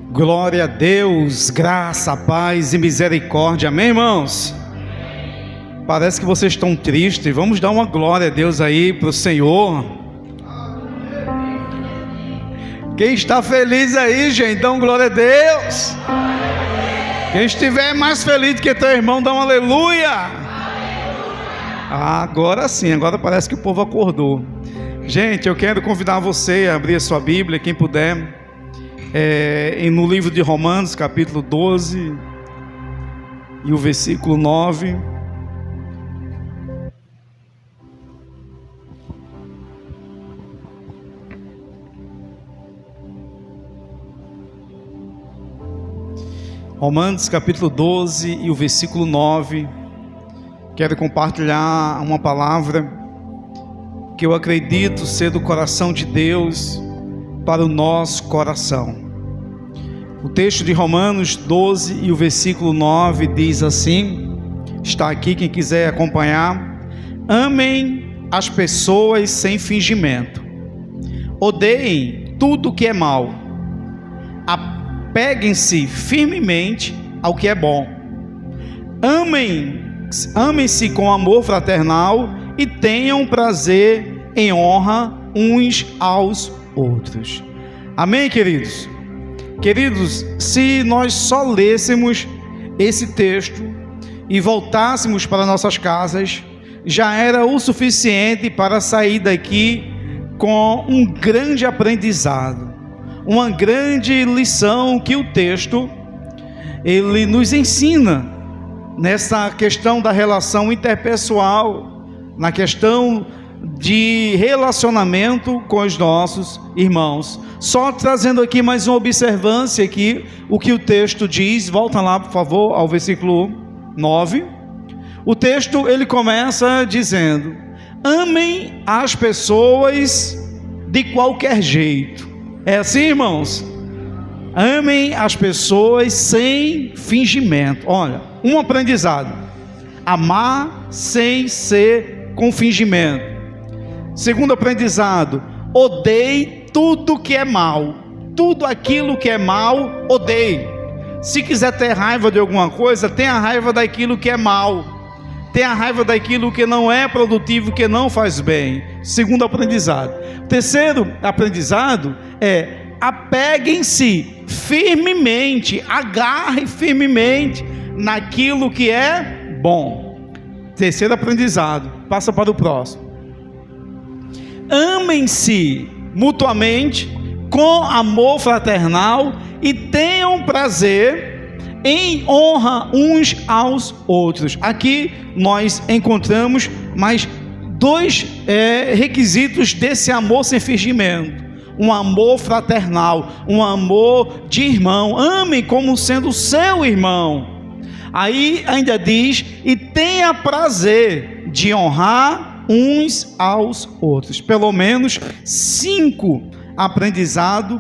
Glória a Deus, graça, paz e misericórdia, amém, irmãos? Parece que vocês estão tristes. Vamos dar uma glória a Deus aí para o Senhor. Quem está feliz aí, gente, dá uma glória a Deus. Quem estiver mais feliz do que teu irmão, dá um aleluia. Agora sim, agora parece que o povo acordou. Gente, eu quero convidar você a abrir a sua Bíblia, quem puder, no livro de Romanos, capítulo 12 e o versículo 9. Romanos capítulo 12 e o versículo 9. Quero compartilhar uma palavra que eu acredito ser do coração de Deus para o nosso coração. O texto de Romanos 12 e o versículo 9 diz assim, está aqui quem quiser acompanhar: amem as pessoas sem fingimento, odeiem tudo que é mal, apeguem-se firmemente ao que é bom, amem-se com amor fraternal e tenham prazer em honra uns aos outros. Amém, queridos? Queridos, se nós só lêssemos esse texto e voltássemos para nossas casas, já era o suficiente para sair daqui com um grande aprendizado, uma grande lição que o texto ele nos ensina nessa questão da relação interpessoal, na questão de relacionamento com os nossos irmãos. Só trazendo aqui mais uma observância aqui, o que o texto diz. Volta lá, por favor, ao versículo 9. O texto ele começa dizendo: amem as pessoas de qualquer jeito. É assim, irmãos? Amem as pessoas sem fingimento. Olha, um aprendizado: amar sem ser com fingimento. Segundo aprendizado: odeie tudo que é mal. Tudo aquilo que é mal, odeie. Se quiser ter raiva de alguma coisa, tenha raiva daquilo que é mal, tenha raiva daquilo que não é produtivo, que não faz bem. Segundo aprendizado. Terceiro aprendizado é: apeguem-se firmemente, agarre firmemente naquilo que é bom. Terceiro aprendizado. Passa para o próximo: amem-se mutuamente com amor fraternal e tenham prazer em honra uns aos outros. Aqui nós encontramos mais dois requisitos desse amor sem fingimento: um amor fraternal, um amor de irmão. Amem como sendo seu irmão. Aí ainda diz: e tenha prazer de honrar uns aos outros. Pelo menos 5 aprendizados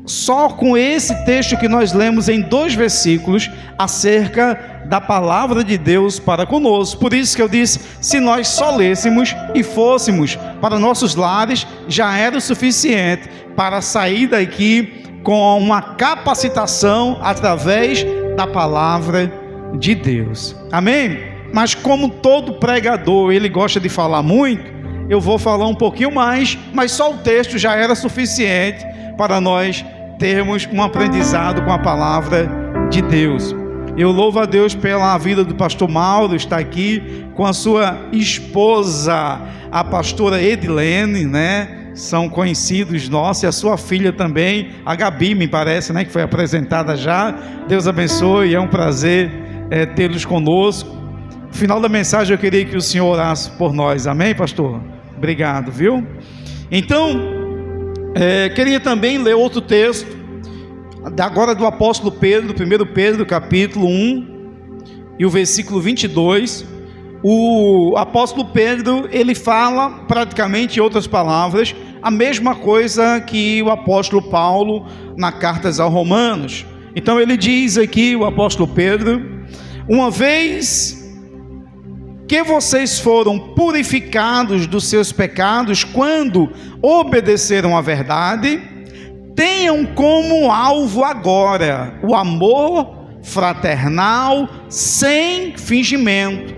só com esse texto que nós lemos em 2 versículos acerca da palavra de Deus para conosco. Por isso que eu disse, se nós só lêssemos e fôssemos para nossos lares, já era o suficiente para sair daqui com uma capacitação através da palavra de Deus. Amém? Mas como todo pregador, ele gosta de falar muito, eu vou falar um pouquinho mais, mas só o texto já era suficiente para nós termos um aprendizado com a palavra de Deus. Eu louvo a Deus pela vida do pastor Mauro, está aqui com a sua esposa, a pastora Edilene, né? São conhecidos nossos, e a sua filha também, a Gabi, me parece, né? Que foi apresentada já. Deus abençoe, é um prazer tê-los conosco. No final da mensagem eu queria que o senhor orasse por nós, amém, pastor? Obrigado, viu? Então, queria também ler outro texto, agora do apóstolo Pedro, 1 Pedro, capítulo 1, e o versículo 22. O apóstolo Pedro, ele fala praticamente, em outras palavras, a mesma coisa que o apóstolo Paulo na cartas aos Romanos. Então ele diz aqui, o apóstolo Pedro: uma vez que vocês foram purificados dos seus pecados quando obedeceram à verdade, tenham como alvo agora o amor fraternal sem fingimento.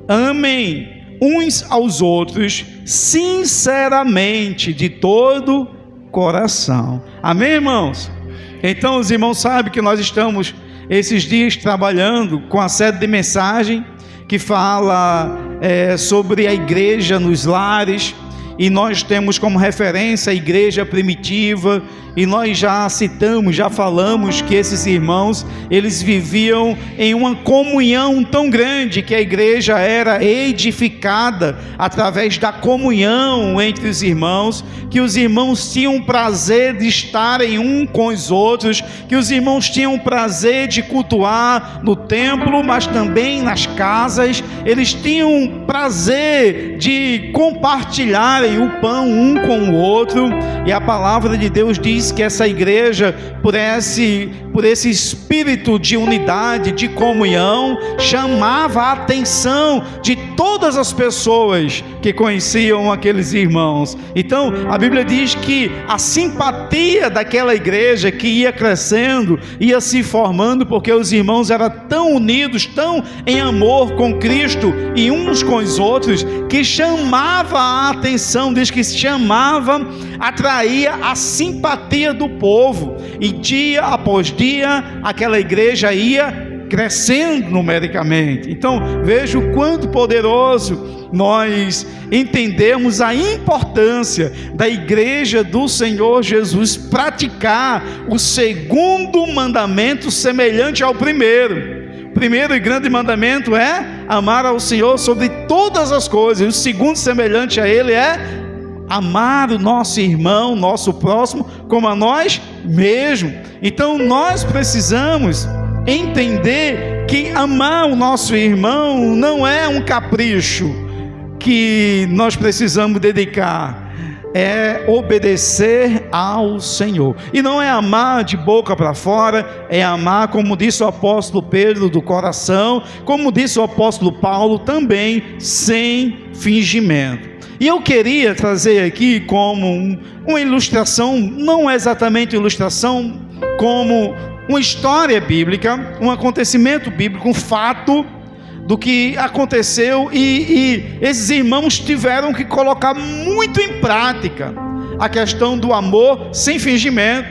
Amem uns aos outros sinceramente, de todo coração. Amém, irmãos? Então os irmãos sabem que nós estamos esses dias trabalhando com a série de mensagem que fala sobre a igreja nos lares, e nós temos como referência a igreja primitiva, e nós já citamos, já falamos que esses irmãos, eles viviam em uma comunhão tão grande, que a igreja era edificada através da comunhão entre os irmãos, que os irmãos tinham prazer de estarem um com os outros, que os irmãos tinham prazer de cultuar no templo, mas também nas casas. Eles tinham prazer de compartilharem o pão um com o outro, e a palavra de Deus diz que essa igreja, por esse espírito de unidade, de comunhão, chamava a atenção de todas as pessoas que conheciam aqueles irmãos. Então a Bíblia diz que a simpatia daquela igreja, que ia crescendo, ia se formando, porque os irmãos eram tão unidos, tão em amor com Cristo e uns com os outros, que chamava a atenção, diz que chamava, atraía a simpatia do povo, e dia após dia aquela igreja ia crescendo numericamente. Então veja o quanto poderoso nós entendemos a importância da igreja do Senhor Jesus praticar o segundo mandamento semelhante ao primeiro. O primeiro e grande mandamento é amar ao Senhor sobre todas as coisas, e o segundo semelhante a ele é amar o nosso irmão, nosso próximo, como a nós mesmos. Então nós precisamos entender que amar o nosso irmão não é um capricho que nós precisamos dedicar, é obedecer ao Senhor. E não é amar de boca para fora, é amar, como disse o apóstolo Pedro, do coração, como disse o apóstolo Paulo, também sem fingimento. E eu queria trazer aqui como uma ilustração, não exatamente ilustração, como uma história bíblica, um acontecimento bíblico, um fato do que aconteceu, e esses irmãos tiveram que colocar muito em prática a questão do amor sem fingimento.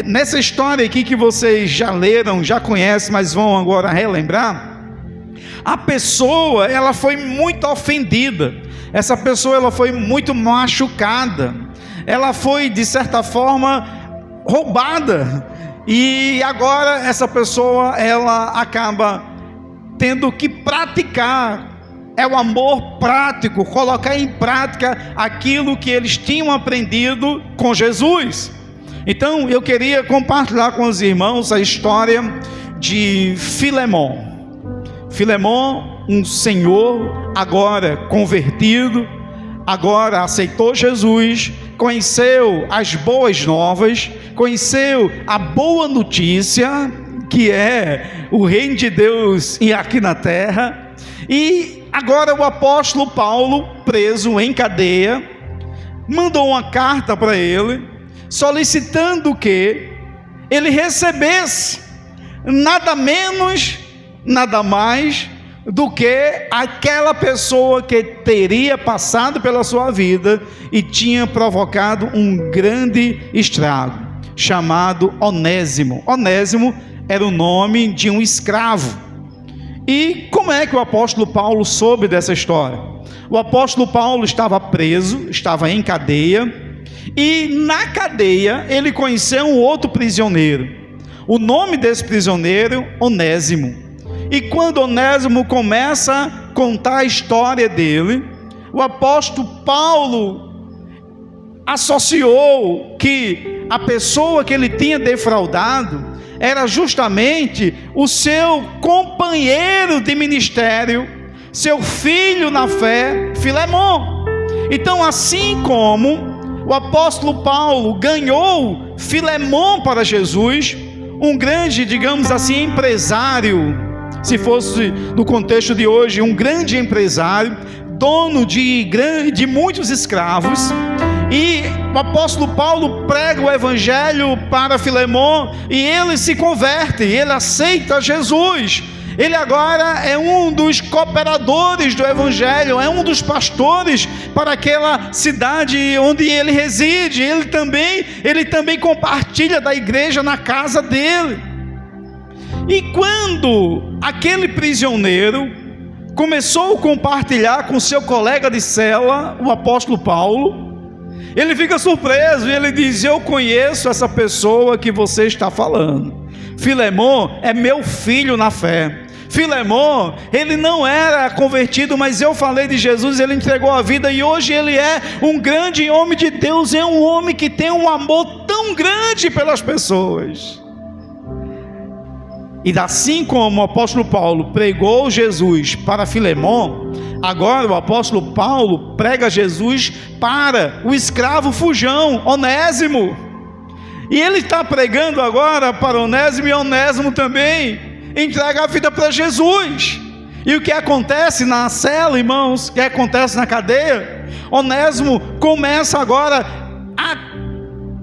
Nessa história aqui que vocês já leram, já conhecem, mas vão agora relembrar, a pessoa, ela foi muito ofendida, essa pessoa, ela foi muito machucada, ela foi de certa forma roubada, e agora essa pessoa, ela acaba tendo que praticar, é o amor prático, colocar em prática aquilo que eles tinham aprendido com Jesus. Então eu queria compartilhar com os irmãos a história de Filemon. Filemon, um senhor agora convertido, agora aceitou Jesus, conheceu as boas novas, conheceu a boa notícia, que é o reino de Deus aqui na terra. E agora o apóstolo Paulo, preso em cadeia, mandou uma carta para ele, solicitando que ele recebesse nada menos, nada mais do que aquela pessoa que teria passado pela sua vida e tinha provocado um grande estrago, chamado Onésimo. Onésimo era o nome de um escravo. E como é que o apóstolo Paulo soube dessa história? O apóstolo Paulo estava preso, estava em cadeia, e na cadeia ele conheceu um outro prisioneiro. O nome desse prisioneiro, Onésimo. E quando Onésimo começa a contar a história dele, o apóstolo Paulo associou que a pessoa que ele tinha defraudado era justamente o seu companheiro de ministério, seu filho na fé, Filemon. Então, assim como o apóstolo Paulo ganhou Filemon para Jesus, um grande, digamos assim, empresário, se fosse no contexto de hoje, um grande empresário, dono de muitos escravos, e o apóstolo Paulo prega o evangelho para Filemon e ele se converte, ele aceita Jesus. Ele agora é um dos cooperadores do evangelho, é um dos pastores para aquela cidade onde ele reside. Ele também compartilha da igreja na casa dele. E quando aquele prisioneiro começou a compartilhar com seu colega de cela, o apóstolo Paulo, ele fica surpreso e ele diz: eu conheço essa pessoa que você está falando. Filemon é meu filho na fé. Filemon, ele não era convertido, mas eu falei de Jesus, ele entregou a vida e hoje ele é um grande homem de Deus, é um homem que tem um amor tão grande pelas pessoas. E assim como o apóstolo Paulo pregou Jesus para Filemon, agora o apóstolo Paulo prega Jesus para o escravo fujão, Onésimo. E ele está pregando agora para Onésimo, e Onésimo também entrega a vida para Jesus. E o que acontece na cela, irmãos, o que acontece na cadeia? Onésimo começa agora a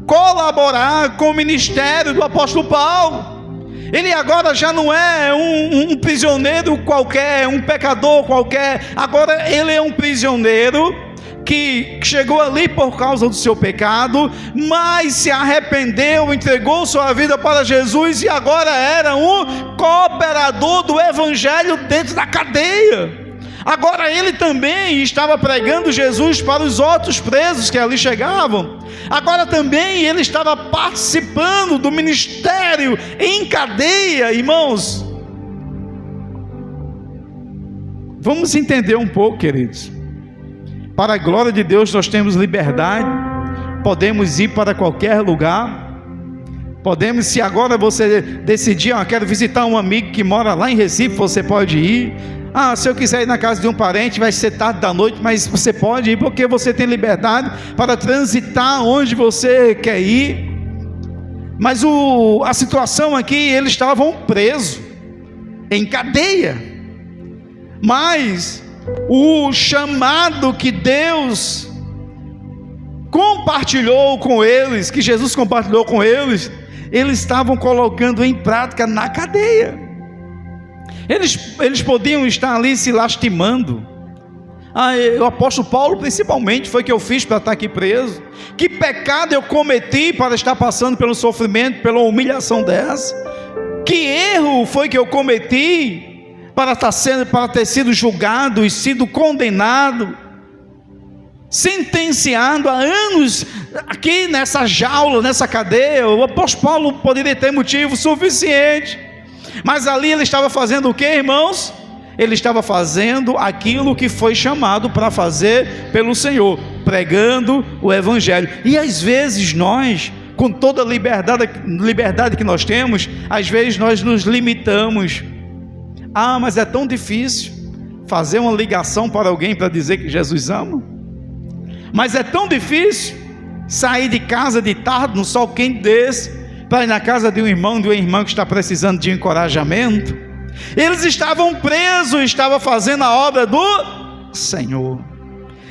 colaborar com o ministério do apóstolo Paulo. Ele agora já não é um prisioneiro qualquer, um pecador qualquer. Agora ele é um prisioneiro que chegou ali por causa do seu pecado, mas se arrependeu, entregou sua vida para Jesus e agora era um cooperador do evangelho dentro da cadeia. Agora ele também estava pregando Jesus para os outros presos que ali chegavam. Agora também ele estava participando do ministério em cadeia. Irmãos, vamos entender um pouco, queridos. Para a glória de Deus nós temos liberdade, podemos ir para qualquer lugar, podemos, se agora você decidir, eu quero visitar um amigo que mora lá em Recife, você pode ir. Se eu quiser ir na casa de um parente, vai ser tarde da noite, mas você pode ir, porque você tem liberdade para transitar onde você quer ir. Mas a situação aqui, eles estavam presos, em cadeia, mas o chamado que Deus compartilhou com eles, que Jesus compartilhou com eles, eles estavam colocando em prática na cadeia. Eles podiam estar ali se lastimando. O apóstolo Paulo principalmente: foi que eu fiz para estar aqui preso? Que pecado eu cometi para estar passando pelo sofrimento, pela humilhação dessa? Que erro foi que eu cometi para ter sido julgado e sido condenado, sentenciado a anos aqui nessa jaula, nessa cadeia? O apóstolo Paulo poderia ter motivo suficiente, mas ali ele estava fazendo o que, irmãos? Ele estava fazendo aquilo que foi chamado para fazer pelo Senhor, pregando o evangelho. E às vezes nós, com toda a liberdade que nós temos, às vezes nós nos limitamos. Mas é tão difícil fazer uma ligação para alguém para dizer que Jesus ama. Mas é tão difícil sair de casa de tarde, no sol quente desse, para ir na casa de um irmão, de uma irmã que está precisando de encorajamento. Eles estavam presos, estavam fazendo a obra do Senhor.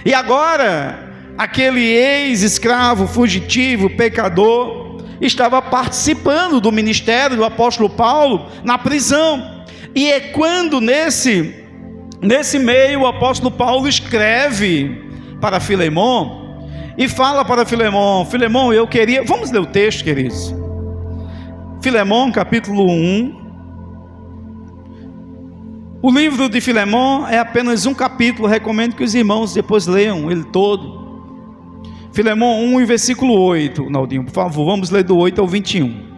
E agora, aquele ex-escravo, fugitivo, pecador, estava participando do ministério do apóstolo Paulo na prisão. E é quando nesse meio o apóstolo Paulo escreve para Filemon e fala para Filemon: Filemon, eu queria... Vamos ler o texto, queridos. Filemon, capítulo 1. O livro de Filemon é apenas um capítulo, recomendo que os irmãos depois leiam ele todo. Filemon 1, versículo 8, Naldinho, por favor, vamos ler do 8 ao 21.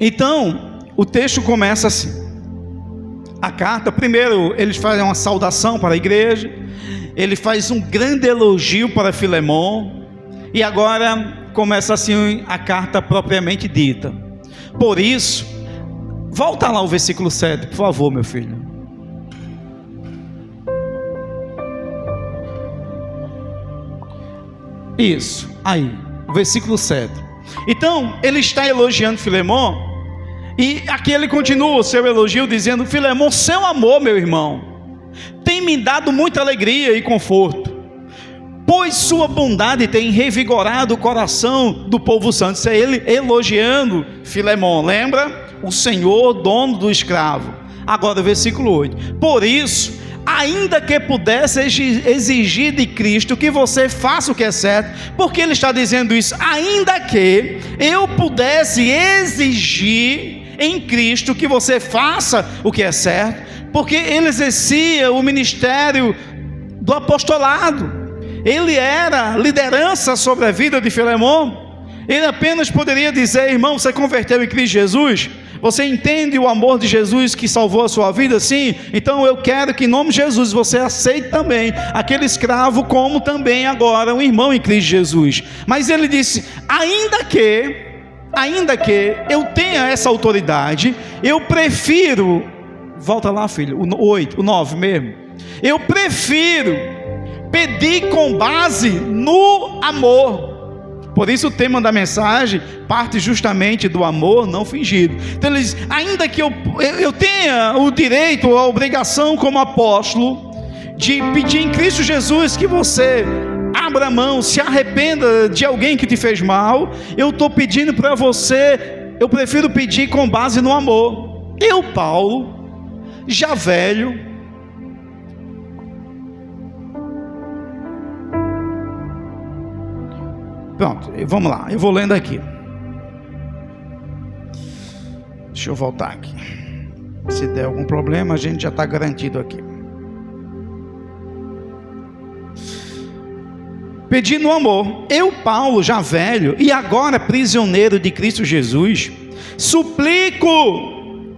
Então, o texto começa assim. A carta, primeiro, eles fazem uma saudação para a igreja, ele faz um grande elogio para Filemon, e agora começa assim a carta propriamente dita. Por isso, volta lá o versículo 7, por favor, meu filho. Isso, aí, versículo 7. Então, ele está elogiando Filemon, e aqui ele continua o seu elogio dizendo: Filemon, seu amor, meu irmão, tem tem me dado muita alegria e conforto, pois sua bondade tem revigorado o coração do povo santo. Isso é ele elogiando Filemon, lembra? O Senhor, dono do escravo. Agora o versículo 8: por isso, ainda que pudesse exigir de Cristo que você faça o que é certo. Por que ele está dizendo isso? Ainda que eu pudesse exigir em Cristo que você faça o que é certo, porque ele exercia o ministério do apostolado, ele era liderança sobre a vida de Filemon. Ele apenas poderia dizer: irmão, você converteu em Cristo Jesus? Você entende o amor de Jesus que salvou a sua vida? Sim, então eu quero que em nome de Jesus você aceite também aquele escravo como também agora um irmão em Cristo Jesus. Mas ele disse: ainda que eu tenha essa autoridade, eu prefiro, volta lá filho, o 9 mesmo, eu prefiro pedir com base no amor. Por isso o tema da mensagem parte justamente do amor não fingido. Então ele diz: ainda que eu tenha o direito, a obrigação como apóstolo de pedir em Cristo Jesus que você abra mão, se arrependa de alguém que te fez mal, eu estou pedindo para você, eu prefiro pedir com base no amor. Eu, Paulo, já velho, pronto, vamos lá, eu vou lendo aqui. Deixa eu voltar aqui. Se der algum problema, a gente já está garantido aqui. Pedir no amor. Eu, Paulo, já velho e agora prisioneiro de Cristo Jesus, suplico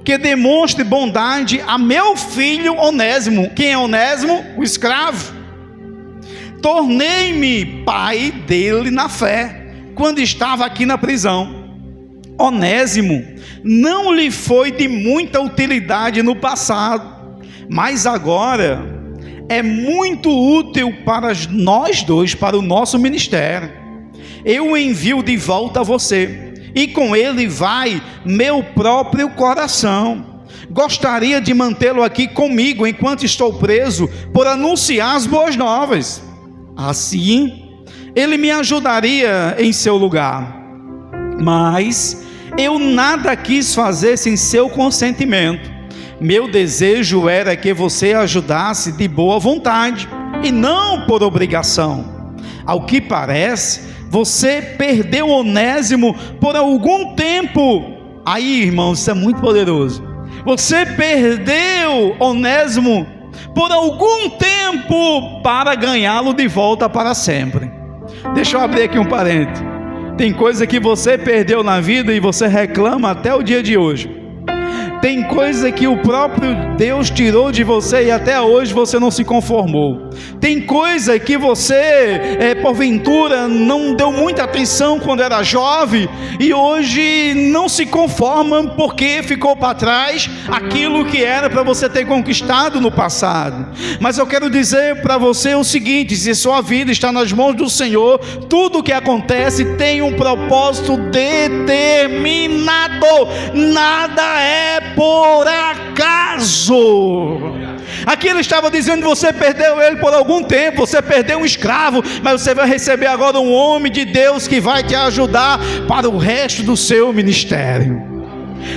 que demonstre bondade a meu filho Onésimo. Quem é Onésimo? O escravo. Tornei-me pai dele na fé, quando estava aqui na prisão. Onésimo não lhe foi de muita utilidade no passado, mas agora é muito útil para nós dois, para o nosso ministério. Eu o envio de volta a você, e com ele vai meu próprio coração. Gostaria de mantê-lo aqui comigo enquanto estou preso, por anunciar as boas novas. Assim, ele me ajudaria em seu lugar, mas eu nada quis fazer sem seu consentimento. Meu desejo era que você ajudasse de boa vontade e não por obrigação. Ao que parece, você perdeu Onésimo por algum tempo. Aí, irmãos, isso é muito poderoso. Você perdeu Onésimo por algum tempo para ganhá-lo de volta para sempre. Deixa eu abrir aqui um parênteses. Tem coisa que você perdeu na vida e você reclama até o dia de hoje. Tem coisa que o próprio Deus tirou de você e até hoje você não se conformou. Tem coisa que você, porventura, não deu muita atenção quando era jovem e hoje não se conforma porque ficou para trás aquilo que era para você ter conquistado no passado. Mas eu quero dizer para você o seguinte: se sua vida está nas mãos do Senhor, tudo o que acontece tem um propósito determinado. Nada é por acaso. Aqui ele estava dizendo: você perdeu ele por algum tempo, você perdeu um escravo, mas você vai receber agora um homem de Deus que vai te ajudar para o resto do seu ministério.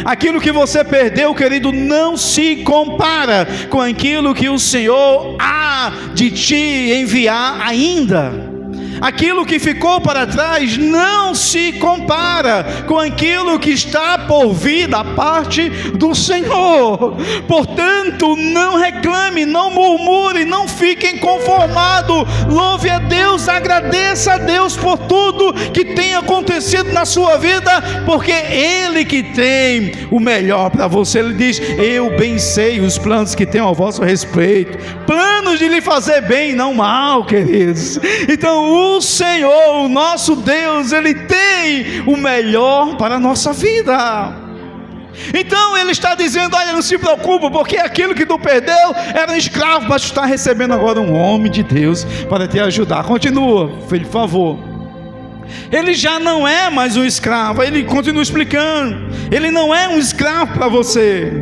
Aquilo que você perdeu, querido, não se compara com aquilo que o Senhor há de te enviar ainda. Aquilo que ficou para trás não se compara com aquilo que está por vir da parte do Senhor. Portanto, não reclame, não murmure, não fique inconformado. Louve a Deus, agradeça a Deus por tudo que tem acontecido na sua vida, porque Ele que tem o melhor para você. Ele diz: eu bem sei os planos que tenho ao vosso respeito, planos de lhe fazer bem, não mal, queridos. Então o Senhor, o nosso Deus, Ele tem o melhor para a nossa vida. Então Ele está dizendo: olha, não se preocupa, porque aquilo que tu perdeu era um escravo, mas tu está recebendo agora um homem de Deus para te ajudar. Continua, filho, por favor. Ele já não é mais um escravo. Ele continua explicando: ele não é um escravo para você,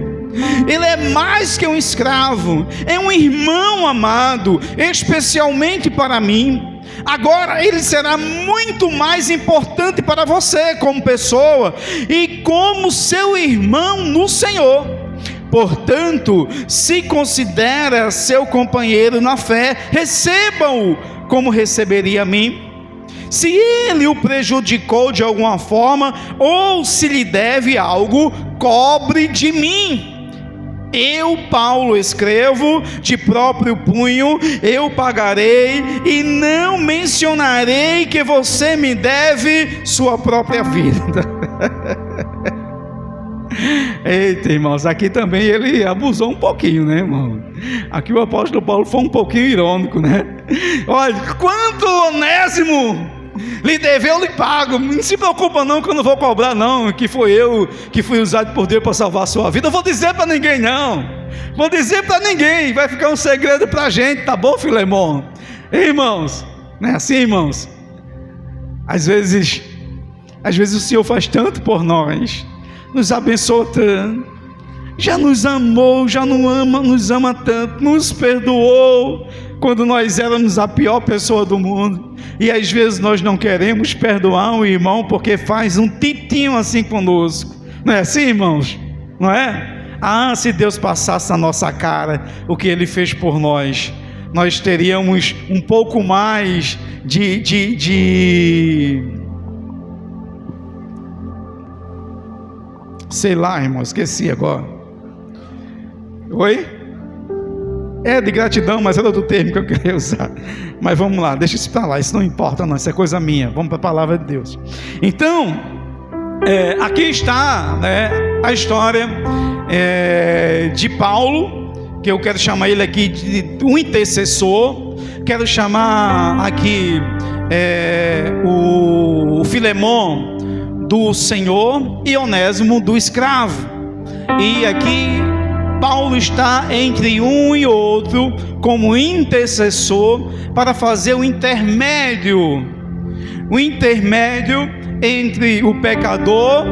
Ele é mais que um escravo, é um irmão amado, especialmente para mim. Agora ele será muito mais importante para você como pessoa e como seu irmão no Senhor. Portanto, se considera seu companheiro na fé, receba-o como receberia a mim. Se ele o prejudicou de alguma forma, ou se lhe deve algo, cobre de mim. Eu, Paulo, escrevo de próprio punho, eu pagarei, e não mencionarei que você me deve sua própria vida. Eita, irmãos, aqui também ele abusou um pouquinho, né, irmão? Aqui o apóstolo Paulo foi um pouquinho irônico, né? Olha, quanto Onésimo lhe dever, eu lhe pago. Não se preocupa não, que eu não vou cobrar não, que foi eu que fui usado por Deus para salvar a sua vida. Eu vou dizer para ninguém não, vou dizer para ninguém, vai ficar um segredo para a gente, tá bom, Filemão? Irmãos, não é assim, irmãos? Às vezes o Senhor faz tanto por nós, nos abençoa tanto, já nos amou, já nos ama tanto, nos perdoou quando nós éramos a pior pessoa do mundo, e às vezes nós não queremos perdoar um irmão porque faz um titinho assim conosco, não é assim, irmãos? Não é? Ah, se Deus passasse na nossa cara o que Ele fez por nós, nós teríamos um pouco mais sei lá, irmão, esqueci agora. Oi? É de gratidão, mas era outro termo que eu queria usar. Mas vamos lá, deixa isso para lá, isso não importa não, isso é coisa minha. Vamos para a palavra de Deus. Então, aqui está, né, a história de Paulo, que eu quero chamar ele aqui de um intercessor. Quero chamar aqui o Filemão do Senhor e Onésimo do escravo. E aqui Paulo está entre um e outro como intercessor para fazer o intermédio entre o pecador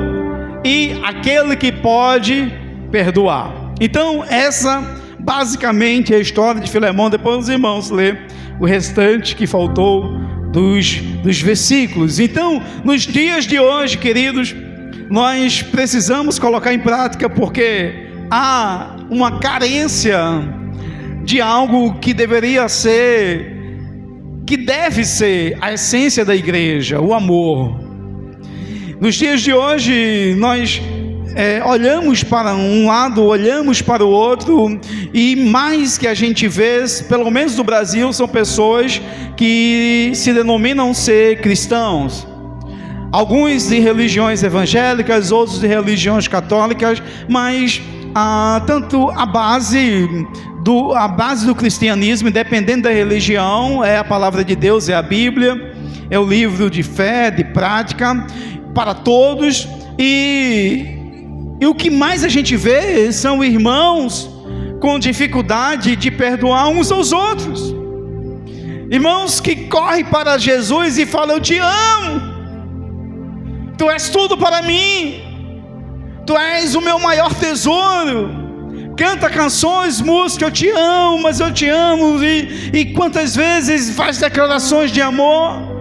e aquele que pode perdoar. Então essa basicamente é a história de Filemão. Depois os irmãos lê o restante que faltou dos versículos. Então, nos dias de hoje, queridos, nós precisamos colocar em prática, porque há uma carência de algo que deveria ser, que deve ser a essência da igreja, o amor. Nos dias de hoje, nós olhamos para um lado, olhamos para o outro, e mais que a gente vê, pelo menos no Brasil, são pessoas que se denominam ser cristãos, alguns de religiões evangélicas, outros de religiões católicas, mas tanto a base do cristianismo, dependendo da religião, é a palavra de Deus, é a Bíblia, é o livro de fé, de prática para todos. E o que mais a gente vê são irmãos com dificuldade de perdoar uns aos outros, irmãos que correm para Jesus e falam: eu te amo, tu és tudo para mim, tu és o meu maior tesouro. Canta canções, música, eu te amo, mas eu te amo, e quantas vezes faz declarações de amor,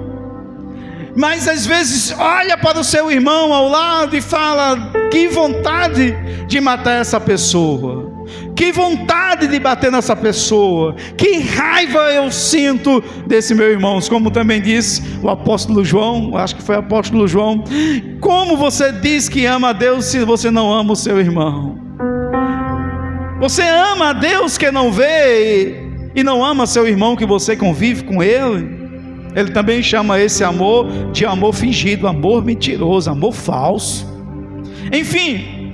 mas às vezes olha para o seu irmão ao lado e fala: que vontade de matar essa pessoa, que vontade de bater nessa pessoa, que raiva eu sinto desse meu irmão. Como também disse o apóstolo João, acho que foi o apóstolo João: como você diz que ama a Deus se você não ama o seu irmão? Você ama a Deus que não vê e não ama seu irmão que você convive com ele? Ele também chama esse amor de amor fingido, amor mentiroso, amor falso. Enfim,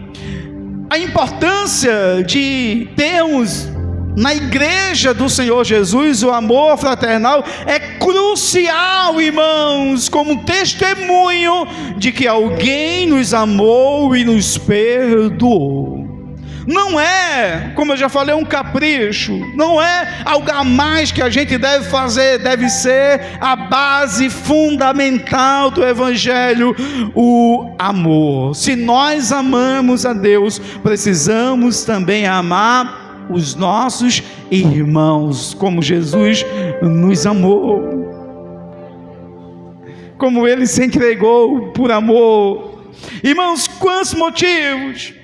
a importância de termos na igreja do Senhor Jesus o amor fraternal é crucial, irmãos, como testemunho de que alguém nos amou e nos perdoou. Não é, como eu já falei, um capricho, não é algo a mais que a gente deve fazer, deve ser a base fundamental do Evangelho, o amor. Se nós amamos a Deus, precisamos também amar os nossos irmãos, como Jesus nos amou, como Ele se entregou por amor. Irmãos, quantos motivos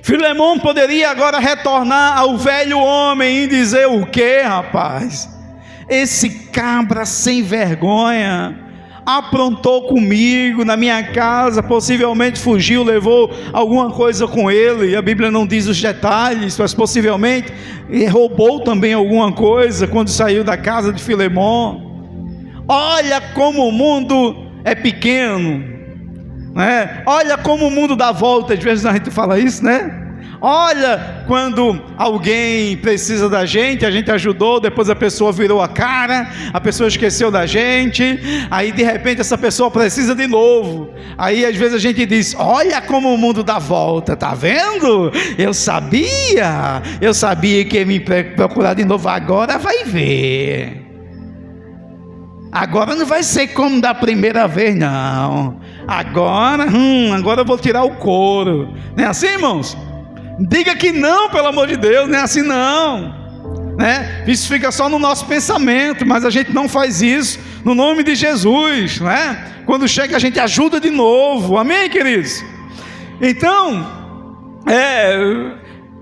Filemão poderia agora retornar ao velho homem e dizer: o que, rapaz? Esse cabra sem vergonha aprontou comigo na minha casa, possivelmente fugiu, levou alguma coisa com ele, a Bíblia não diz os detalhes, mas possivelmente roubou também alguma coisa quando saiu da casa de Filemão. Olha como o mundo é pequeno, né? Olha como o mundo dá volta, às vezes a gente fala isso, né? Olha, quando alguém precisa da gente, a gente ajudou, depois a pessoa virou a cara, a pessoa esqueceu da gente, aí de repente essa pessoa precisa de novo, aí às vezes a gente diz: olha como o mundo dá volta, tá vendo? Eu sabia que ia me procurar de novo, agora vai ver. Agora não vai ser como da primeira vez, não. Agora eu vou tirar o couro. Não é assim, irmãos? Diga que não, pelo amor de Deus, não é assim não, né? Isso fica só no nosso pensamento, mas a gente não faz isso no nome de Jesus, né? Quando chega a gente ajuda de novo, amém, queridos? Então,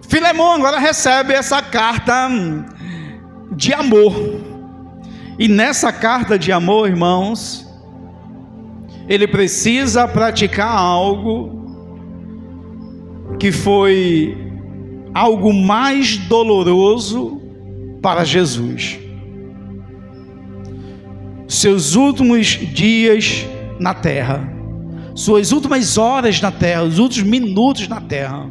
Filemão agora recebe essa carta de amor, e nessa carta de amor, irmãos, ele precisa praticar algo que foi algo mais doloroso para Jesus. Seus últimos dias na terra, suas últimas horas na terra, os últimos minutos na terra,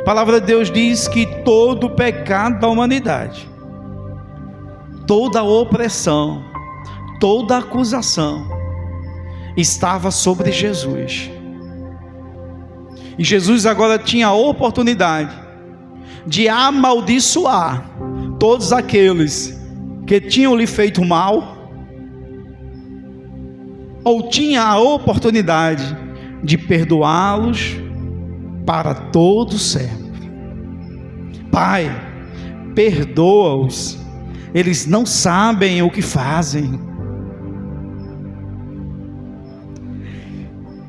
a palavra de Deus diz que todo o pecado da humanidade, toda a opressão, toda a acusação estava sobre Jesus. E Jesus agora tinha a oportunidade de amaldiçoar todos aqueles que tinham lhe feito mal, ou tinha a oportunidade de perdoá-los para todo sempre. Pai, perdoa-os, eles não sabem o que fazem.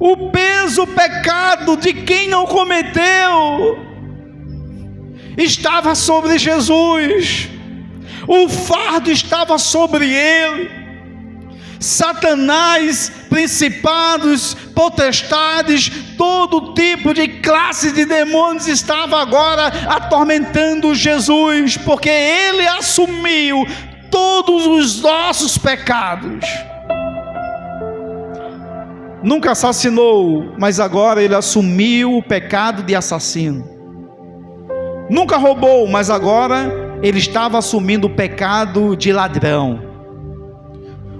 O peso, o pecado de quem não cometeu estava sobre Jesus, o fardo estava sobre ele. Satanás, principados, potestades, todo tipo de classe de demônios estava agora atormentando Jesus, porque ele assumiu todos os nossos pecados. Nunca assassinou, mas agora ele assumiu o pecado de assassino. Nunca roubou, mas agora ele estava assumindo o pecado de ladrão.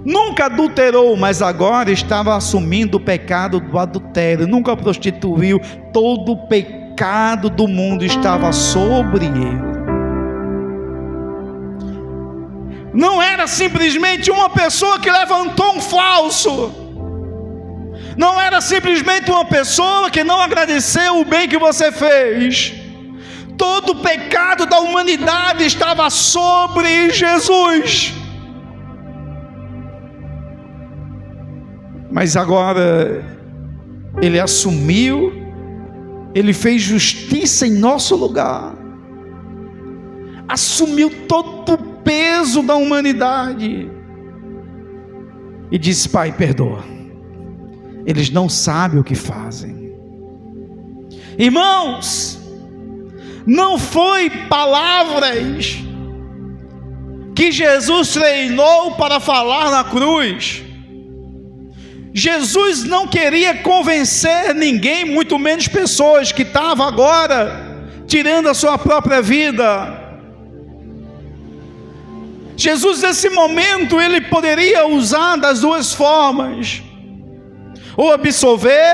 Nunca adulterou, mas agora estava assumindo o pecado do adultério. Nunca prostituiu, todo o pecado do mundo estava sobre ele. Não era simplesmente uma pessoa que levantou um falso. Não era simplesmente uma pessoa que não agradeceu o bem que você fez. Todo o pecado da humanidade estava sobre Jesus. Mas agora ele assumiu, ele fez justiça em nosso lugar, assumiu todo o peso da humanidade e disse: Pai, perdoa, eles não sabem o que fazem. Irmãos, não foi palavras que Jesus treinou para falar na cruz. Jesus não queria convencer ninguém, muito menos pessoas que estavam agora tirando a sua própria vida. Jesus, nesse momento, ele poderia usar das duas formas: ou absolver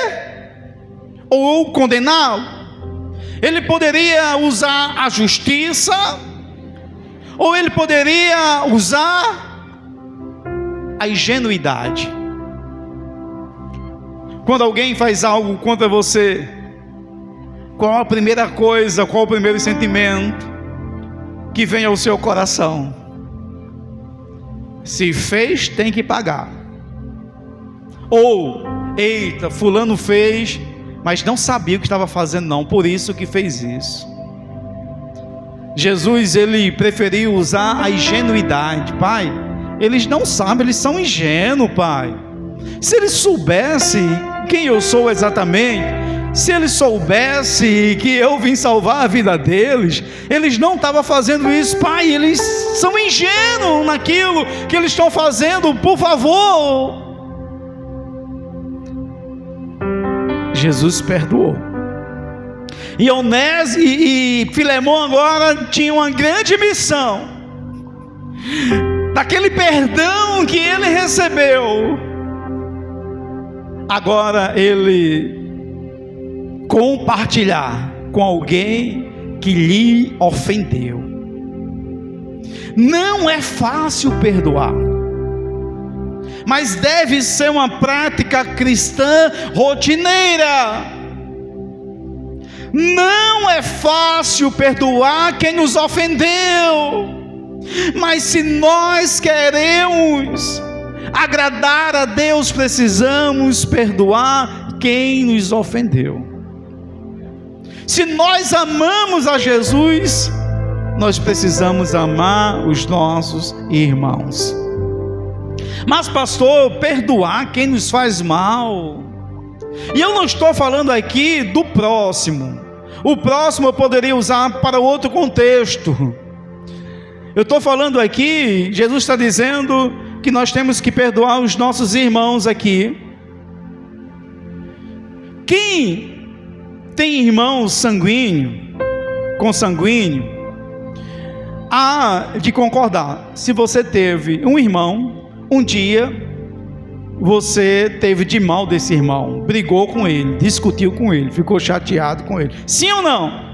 ou condená-lo. Ele poderia usar a justiça, ou ele poderia usar a ingenuidade. Quando alguém faz algo contra você, qual a primeira coisa, qual o primeiro sentimento que vem ao seu coração? Se fez, tem que pagar. Ou, eita, fulano fez, mas não sabia o que estava fazendo não, por isso que fez isso. Jesus, ele preferiu usar a ingenuidade. Pai, eles não sabem, eles são ingênuos, Pai. Se eles soubessem quem eu sou exatamente, se eles soubessem que eu vim salvar a vida deles, eles não estavam fazendo isso. Pai, eles são ingênuos naquilo que eles estão fazendo, por favor. Jesus perdoou. E Onésimo e Filemão agora tinham uma grande missão. Daquele perdão que ele recebeu, agora ele compartilhar com alguém que lhe ofendeu. Não é fácil perdoar, mas deve ser uma prática cristã rotineira. Não é fácil perdoar quem nos ofendeu, mas se nós queremos agradar a Deus, precisamos perdoar quem nos ofendeu. Se nós amamos a Jesus, nós precisamos amar os nossos irmãos. Mas pastor, perdoar quem nos faz mal, e eu não estou falando aqui do próximo. O próximo eu poderia usar para outro contexto. Eu estou falando aqui, Jesus está dizendo que nós temos que perdoar os nossos irmãos aqui. Quem tem irmão consanguíneo, há de concordar. Se você teve um irmão, um dia você teve de mal desse irmão, brigou com ele, discutiu com ele, ficou chateado com ele, sim ou não?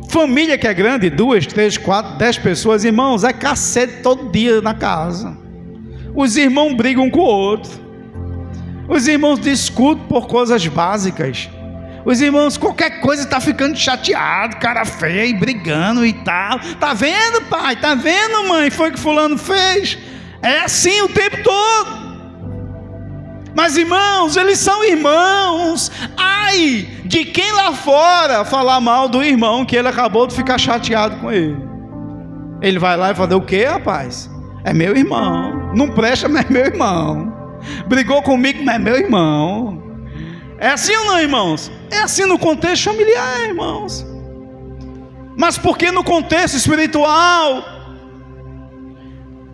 Família que é grande, 2, 3, 4, 10 pessoas, irmãos, é cacete todo dia na casa. Os irmãos brigam um com o outro, os irmãos discutem por coisas básicas, os irmãos qualquer coisa está ficando chateado, cara feio, brigando e tal. Tá vendo, pai? Tá vendo, mãe? Foi o que fulano fez. É assim o tempo todo. Mas irmãos, eles são irmãos. Ai de quem lá fora falar mal do irmão que ele acabou de ficar chateado com ele. Ele vai lá e fala: o que, rapaz? É meu irmão. Não presta, mas é meu irmão. Brigou comigo, mas é meu irmão. É assim ou não, irmãos? É assim no contexto familiar, irmãos. Mas por que no contexto espiritual?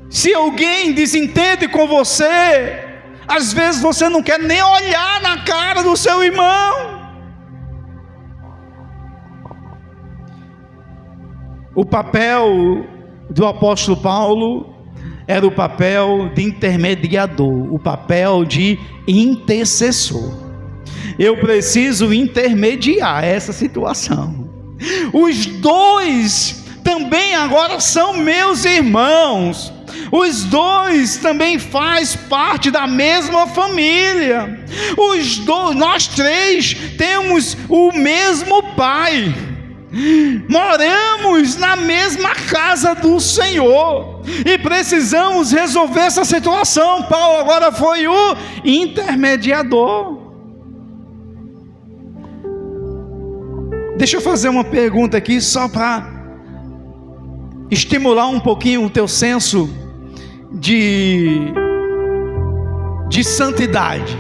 Se alguém desentende com você, às vezes você não quer nem olhar na cara do seu irmão. O papel do apóstolo Paulo era o papel de intermediador, o papel de intercessor. Eu preciso intermediar essa situação. Os dois também agora são meus irmãos. Os dois também faz parte da mesma família. Os dois, nós três temos o mesmo pai. Moramos na mesma casa do Senhor e precisamos resolver essa situação. Paulo agora foi o intermediador. Deixa eu fazer uma pergunta aqui só para estimular um pouquinho o teu senso de santidade.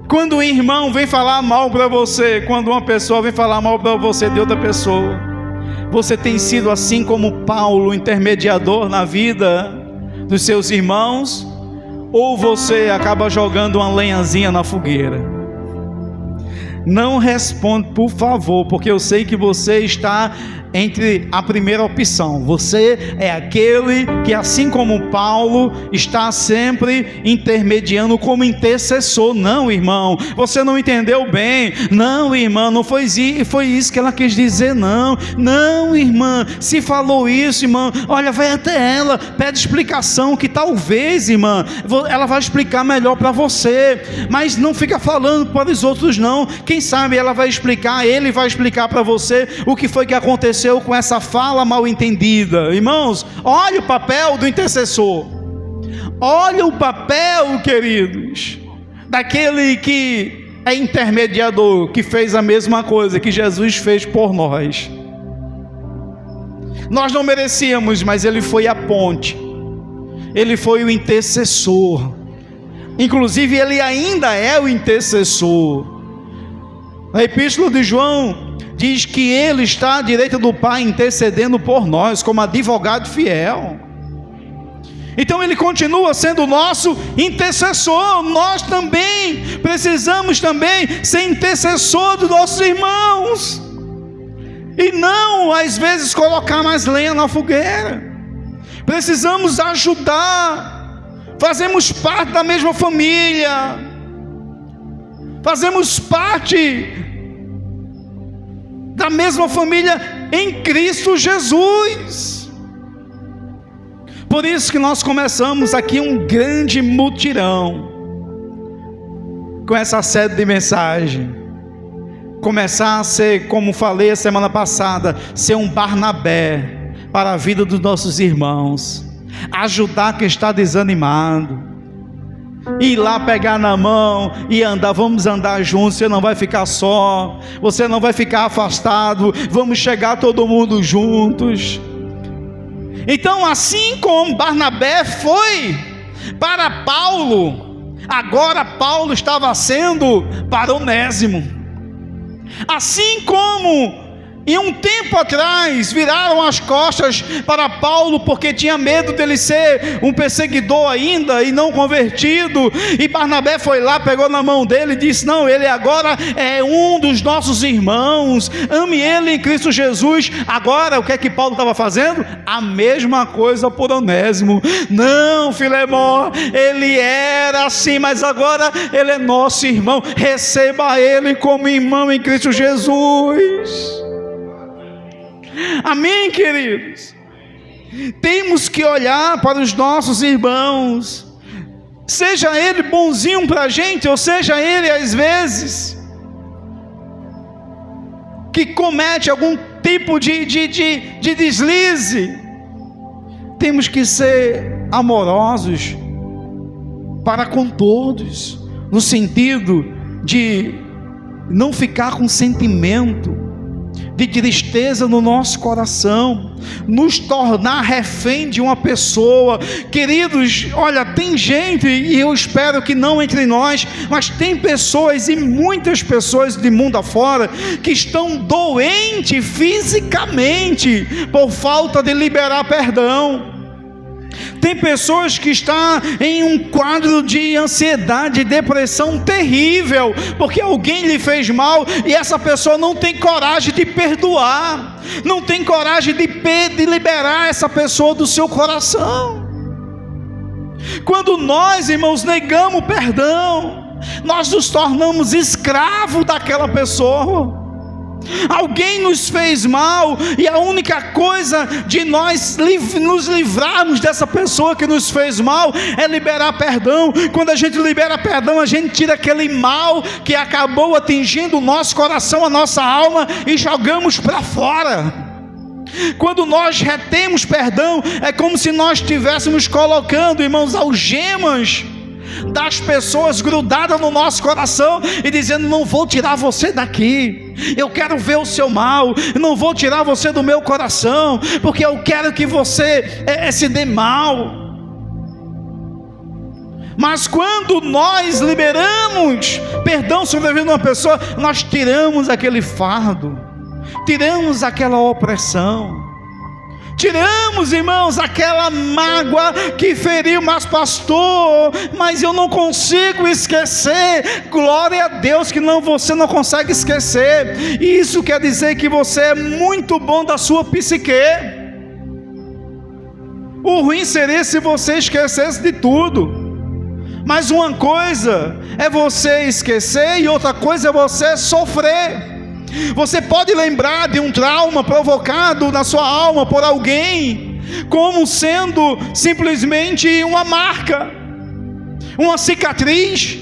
Quando um irmão vem falar mal para você, quando uma pessoa vem falar mal para você de outra pessoa, você tem sido assim como Paulo, intermediador na vida dos seus irmãos, ou você acaba jogando uma lenhazinha na fogueira? não responde, por favor, porque eu sei que você está entre a primeira opção. Você é aquele que, assim como Paulo, está sempre intermediando como intercessor. Não, irmão, você não entendeu bem. Não, irmã, não foi isso que ela quis dizer. Não, irmã, se falou isso, irmã, olha, vai até ela, pede explicação, que talvez, irmã, ela vai explicar melhor para você. Mas não fica falando para os outros, não. Quem sabe ela vai explicar, ele vai explicar para você o que foi que aconteceu com essa fala mal entendida. Irmãos, olha o papel do intercessor. Olha o papel, queridos, daquele que é intermediador, que fez a mesma coisa que Jesus fez por nós. Nós não merecíamos, mas ele foi a ponte. Ele foi o intercessor. Inclusive, ele ainda é o intercessor. Na Epístola de João diz que ele está à direita do Pai intercedendo por nós como advogado fiel. Então ele continua sendo o nosso intercessor. Nós também precisamos ser intercessor dos nossos irmãos, e não às vezes colocar mais lenha na fogueira. Precisamos ajudar. Fazemos parte da mesma família, fazemos parte da mesma família em Cristo Jesus. Por isso que nós começamos aqui um grande mutirão com essa série de mensagem. Começar a ser, como falei a semana passada, ser um Barnabé para a vida dos nossos irmãos. Ajudar quem está desanimado, ir lá pegar na mão e andar. Vamos andar juntos, você não vai ficar só, você não vai ficar afastado, vamos chegar todo mundo juntos. Então, assim como Barnabé foi para Paulo, agora Paulo estava sendo para Onésimo. Assim como e um tempo atrás viraram as costas para Paulo, porque tinha medo dele ser um perseguidor ainda e não convertido, e Barnabé foi lá, pegou na mão dele e disse: não, ele agora é um dos nossos irmãos, ame ele em Cristo Jesus. Agora o que é que Paulo estava fazendo? A mesma coisa por Onésimo. Não, Filemão, ele era assim, mas agora ele é nosso irmão, receba ele como irmão em Cristo Jesus. Amém, queridos? Temos que olhar para os nossos irmãos, seja ele bonzinho para a gente, ou seja ele às vezes que comete algum tipo de deslize. Temos que ser amorosos para com todos, no sentido de não ficar com sentimento de tristeza no nosso coração, nos tornar refém de uma pessoa. Queridos, olha, tem gente, e eu espero que não entre nós, mas tem pessoas, e muitas pessoas de mundo afora, que estão doentes fisicamente por falta de liberar perdão. Tem pessoas que estão em um quadro de ansiedade, depressão terrível, porque alguém lhe fez mal e essa pessoa não tem coragem de perdoar, não tem coragem de liberar essa pessoa do seu coração. Quando nós, irmãos, negamos perdão, nós nos tornamos escravos daquela pessoa. Alguém nos fez mal, e a única coisa de nós nos livrarmos dessa pessoa que nos fez mal é liberar perdão. Quando a gente libera perdão, a gente tira aquele mal que acabou atingindo o nosso coração, a nossa alma, e jogamos para fora. Quando nós retemos perdão, é como se nós estivéssemos colocando, irmãos, algemas das pessoas grudadas no nosso coração e dizendo: não vou tirar você daqui, eu quero ver o seu mal, não vou tirar você do meu coração, porque eu quero que você se dê mal. Mas quando nós liberamos perdão sobre a vida de uma pessoa, nós tiramos aquele fardo, tiramos aquela opressão. Tiramos, irmãos, aquela mágoa que feriu, mas eu não consigo esquecer. Glória a Deus que você não consegue esquecer. E isso quer dizer que você é muito bom da sua psique. O ruim seria se você esquecesse de tudo. Mas uma coisa é você esquecer e outra coisa é você sofrer. Você pode lembrar de um trauma provocado na sua alma por alguém, como sendo simplesmente uma marca, uma cicatriz.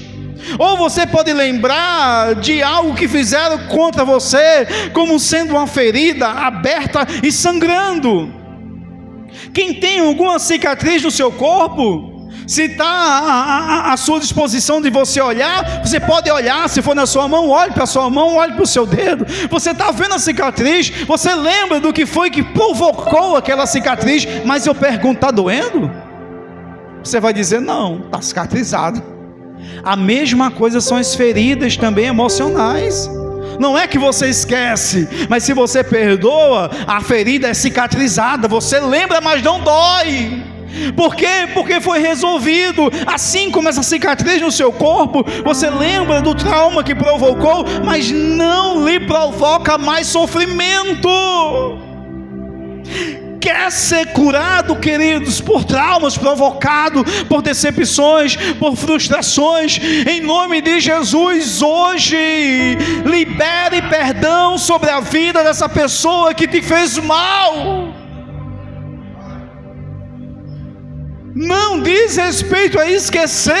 Ou você pode lembrar de algo que fizeram contra você, como sendo uma ferida aberta e sangrando. Quem tem alguma cicatriz no seu corpo, se está à sua disposição de você olhar, você pode olhar. Se for na sua mão, olhe para a sua mão, olhe para o seu dedo. Você está vendo a cicatriz, você lembra do que foi que provocou aquela cicatriz. Mas eu pergunto, está doendo? Você vai dizer, não, está cicatrizado. A mesma coisa são as feridas também emocionais. Não é que você esquece, mas se você perdoa, a ferida é cicatrizada. Você lembra, mas não dói. Por quê? Porque foi resolvido. Assim como essa cicatriz no seu corpo, você lembra do trauma que provocou, mas não lhe provoca mais sofrimento. Quer ser curado, queridos, por traumas provocados, por decepções, por frustrações? Em nome de Jesus, hoje, libere perdão sobre a vida dessa pessoa que te fez mal. Não diz respeito a esquecer,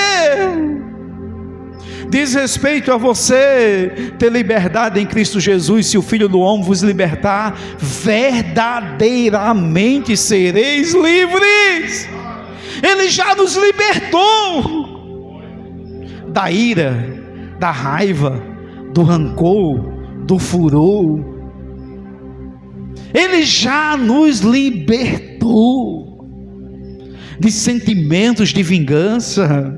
diz respeito a você ter liberdade em Cristo Jesus. Se o Filho do Homem vos libertar, verdadeiramente sereis livres. Ele já nos libertou da ira, da raiva, do rancor, do furor. Ele já nos libertou de sentimentos de vingança.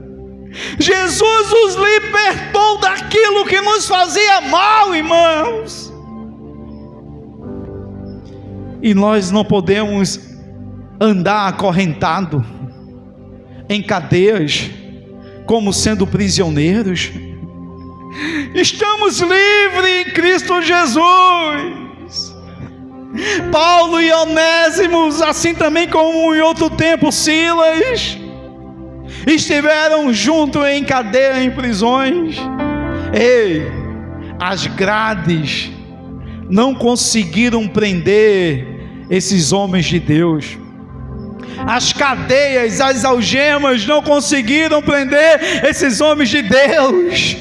Jesus nos libertou daquilo que nos fazia mal, irmãos. E nós não podemos andar acorrentado em cadeias, como sendo prisioneiros. Estamos livres em Cristo Jesus. Paulo e Onésimos, assim também como em outro tempo Silas, estiveram juntos em cadeia, em prisões. Ei, as grades não conseguiram prender esses homens de Deus. As cadeias, as algemas não conseguiram prender esses homens de Deus.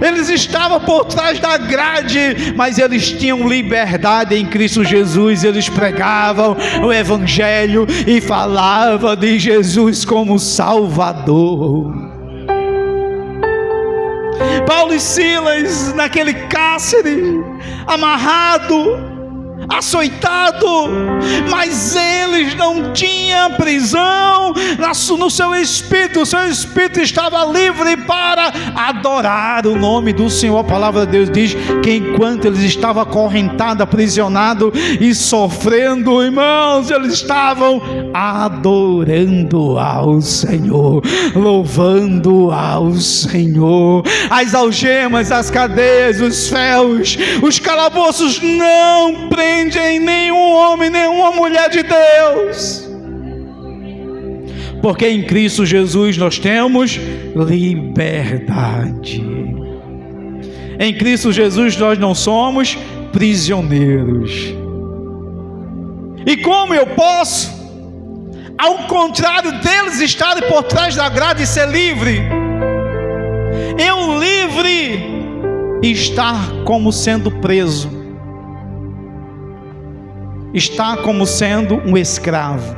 Eles estavam por trás da grade, mas eles tinham liberdade em Cristo Jesus. Eles pregavam o Evangelho e falavam de Jesus como Salvador. Paulo e Silas naquele cárcere, amarrado, açoitado, mas eles não tinham prisão no seu espírito. O seu espírito estava livre para adorar o nome do Senhor. A palavra de Deus diz que enquanto eles estavam acorrentados, aprisionados e sofrendo, irmãos, eles estavam adorando ao Senhor, louvando ao Senhor. As algemas, as cadeias, os ferros, os calabouços não prendem nenhum homem, nenhuma mulher de Deus, porque em Cristo Jesus nós temos liberdade. Em Cristo Jesus nós não somos prisioneiros. E como eu posso, ao contrário deles estarem por trás da grade e ser livre, eu livre estar como sendo preso, está como sendo um escravo?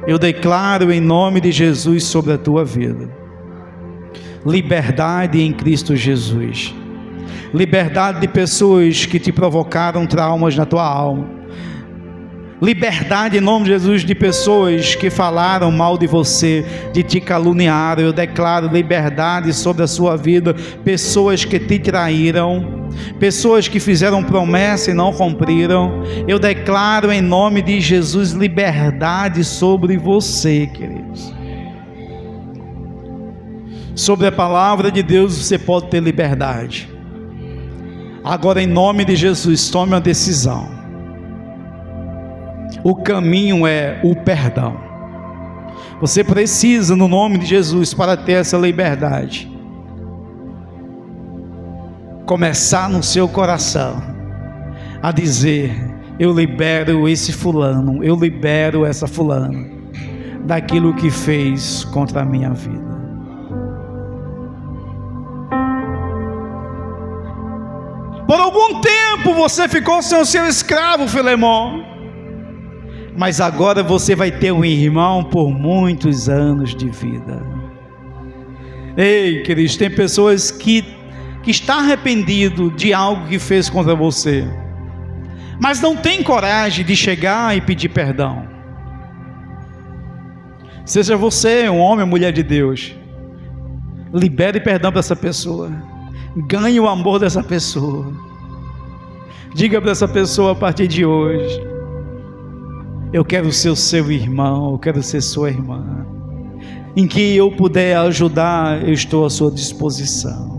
Eu declaro em nome de Jesus sobre a tua vida liberdade em Cristo Jesus. Liberdade de pessoas que te provocaram traumas na tua alma, Liberdade em nome de Jesus de pessoas que falaram mal de você, de te caluniaram. Eu declaro liberdade sobre a sua vida. Pessoas que te traíram, pessoas que fizeram promessa e não cumpriram. Eu declaro em nome de Jesus liberdade sobre você, queridos. Sobre a palavra de Deus você pode ter liberdade. Agora, em nome de Jesus, tome uma decisão. O caminho é o perdão. Você precisa, no nome de Jesus, para ter essa liberdade, começar no seu coração a dizer: eu libero esse fulano, eu libero essa fulana daquilo que fez contra a minha vida. Por algum tempo você ficou sem o seu escravo, Filemão, mas agora você vai ter um irmão por muitos anos de vida. Ei, queridos, tem pessoas que está arrependido de algo que fez contra você, mas não tem coragem de chegar e pedir perdão. Seja você um homem ou mulher de Deus, libere perdão para essa pessoa, ganhe o amor dessa pessoa. Diga para essa pessoa: a partir de hoje eu quero ser seu irmão, eu quero ser sua irmã. Em que eu puder ajudar, eu estou à sua disposição.